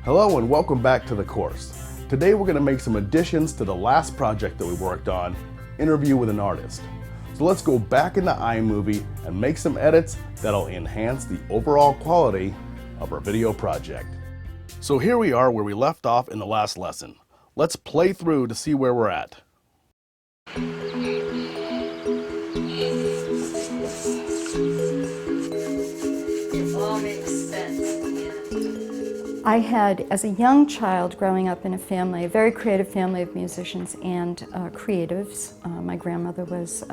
Hello and welcome back to the course. Today we're going to make some additions to the last project that we worked on, Interview with an Artist. So let's go back into iMovie and make some edits that'll enhance the overall quality of our video project. So here we are where we left off in the last lesson. Let's play through to see where we're at. It all makes sense. I had, as a young child growing up in a family, a very creative family of musicians and creatives. My grandmother was,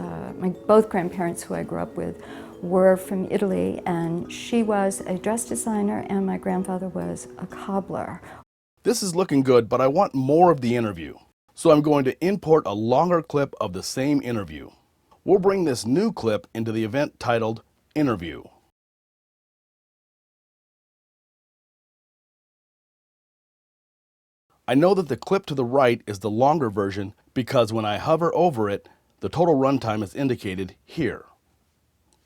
both grandparents who I grew up with were from Italy, and she was a dress designer and my grandfather was a cobbler. This is looking good, but I want more of the interview. So I'm going to import a longer clip of the same interview. We'll bring this new clip into the event titled Interview. I know that the clip to the right is the longer version because when I hover over it, the total runtime is indicated here.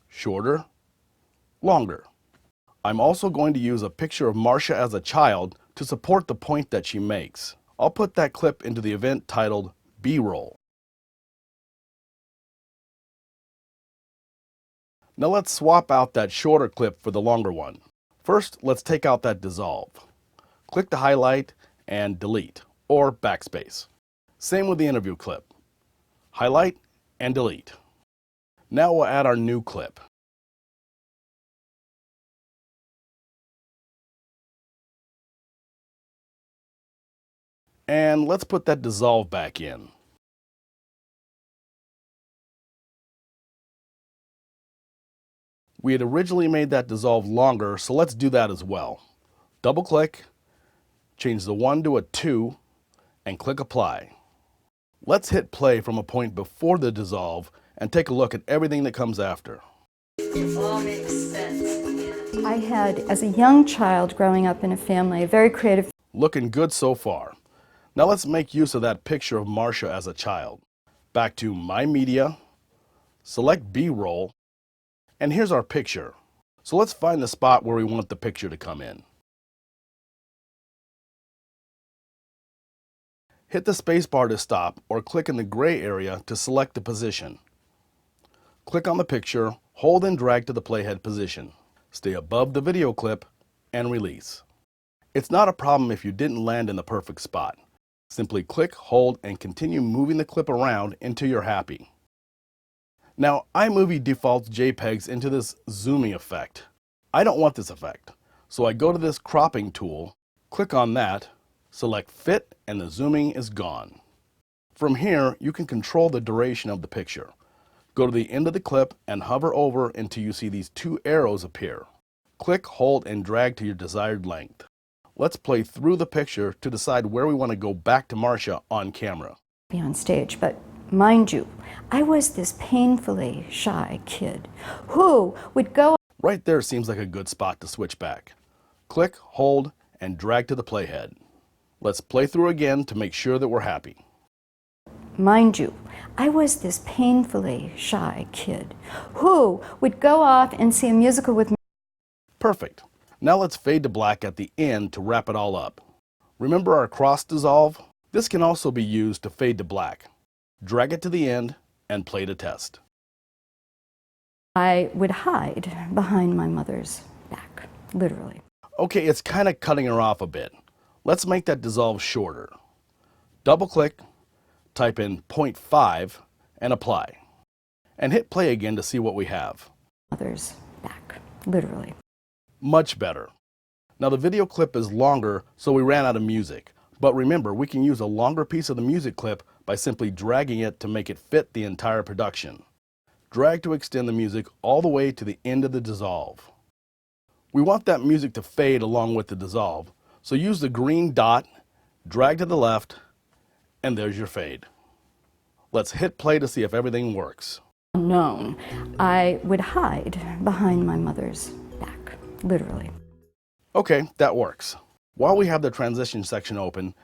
Shorter, longer. I'm also going to use a picture of Marcia as a child to support the point that she makes. I'll put that clip into the event titled B-roll. Now let's swap out that shorter clip for the longer one. First, let's take out that dissolve. Click the highlight and delete, or backspace. Same with the interview clip. Highlight and delete. Now we'll add our new clip. And let's put that dissolve back in. We had originally made that dissolve longer, so let's do that as well. Double click, change the 1 to a 2, and click Apply. Let's hit play from a point before the dissolve and take a look at everything that comes after. It all makes sense. I had, as a young child growing up in a family, a very creative. Looking good so far. Now let's make use of that picture of Marcia as a child. Back to My Media, select B-roll, and here's our picture. So let's find the spot where we want the picture to come in. Hit the spacebar to stop or click in the gray area to select the position. Click on the picture, hold and drag to the playhead position. Stay above the video clip and release. It's not a problem if you didn't land in the perfect spot. Simply click, hold, and continue moving the clip around until you're happy. Now, iMovie defaults JPEGs into this zooming effect. I don't want this effect, so I go to this cropping tool, click on that, select Fit, and the zooming is gone. From here, you can control the duration of the picture. Go to the end of the clip and hover over until you see these two arrows appear. Click, hold, and drag to your desired length. Let's play through the picture to decide where we want to go back to Marcia on camera. Be on stage, but mind you, I was this painfully shy kid who would go. Right there seems like a good spot to switch back. Click, hold, and drag to the playhead. Let's play through again to make sure that we're happy. Mind you, I was this painfully shy kid who would go off and see a musical with me. Perfect. Now let's fade to black at the end to wrap it all up. Remember our cross dissolve? This can also be used to fade to black. Drag it to the end and play to test. I would hide behind my mother's back, literally. Okay, it's kind of cutting her off a bit. Let's make that dissolve shorter. Double click, type in 0.5 and apply. And hit play again to see what we have. Mother's back, literally. Much better. Now the video clip is longer, so we ran out of music. But remember, we can use a longer piece of the music clip by simply dragging it to make it fit the entire production. Drag to extend the music all the way to the end of the dissolve. We want that music to fade along with the dissolve, so use the green dot, drag to the left, and there's your fade. Let's hit play to see if everything works. Known, I would hide behind my mother's back, literally. Okay, that works. While we have the transition section open,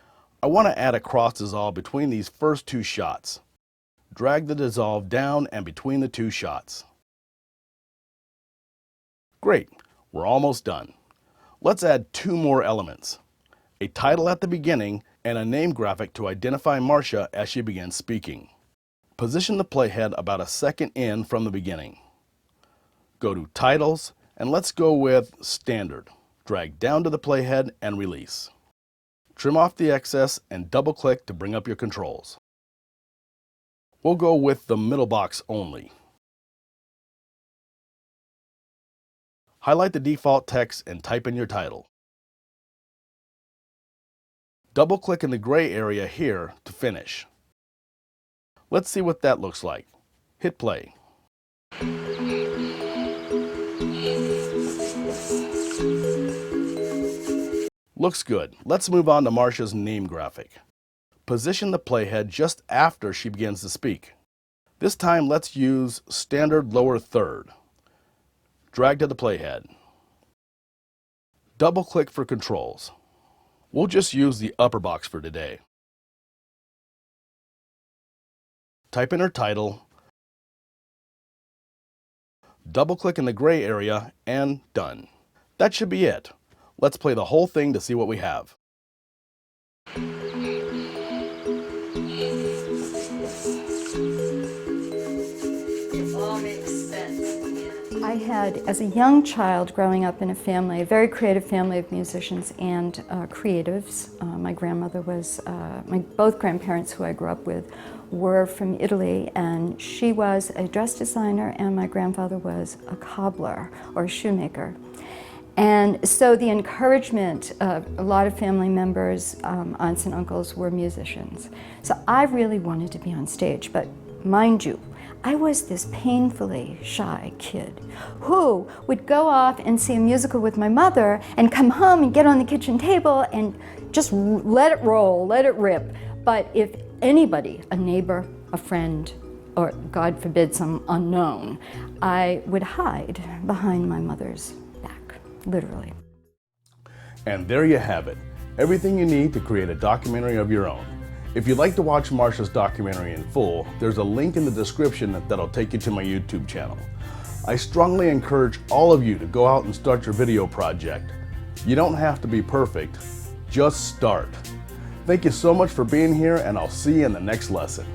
I want to add a cross dissolve between these first two shots. Drag the dissolve down and between the two shots. Great, we're almost done. Let's add two more elements. a title at the beginning, and a name graphic to identify Marcia as she begins speaking. Position the playhead about a second in from the beginning. Go to Titles, and let's go with Standard. Drag down to the playhead and release. Trim off the excess and double-click to bring up your controls. We'll go with the middle box only. Highlight the default text and type in your title. Double-click in the gray area here to finish. Let's see what that looks like. Hit play. Looks good. Let's move on to Marcia's name graphic. Position the playhead just after she begins to speak. This time let's use standard lower third. Drag to the playhead. Double-click for controls. We'll just use the upper box for today. Type in her title, double-click in the gray area, and done. That should be it. Let's play the whole thing to see what we have. It all makes sense. I had, as a young child growing up in a family, a very creative family of musicians and creatives. My grandmother was, both grandparents who I grew up with were from Italy, and she was a dress designer and my grandfather was a cobbler or a shoemaker. And so the encouragement of a lot of family members, aunts and uncles, were musicians. So I really wanted to be on stage, but mind you, I was this painfully shy kid who would go off and see a musical with my mother and come home and get on the kitchen table and just let it roll, let it rip. But if anybody, a neighbor, a friend, or God forbid some unknown, I would hide behind my mother's back, literally. And there you have it. Everything you need to create a documentary of your own. If you'd like to watch Marcia's documentary in full, there's a link in the description that'll take you to my YouTube channel. I strongly encourage all of you to go out and start your video project. You don't have to be perfect, just start. Thank you so much for being here, and I'll see you in the next lesson.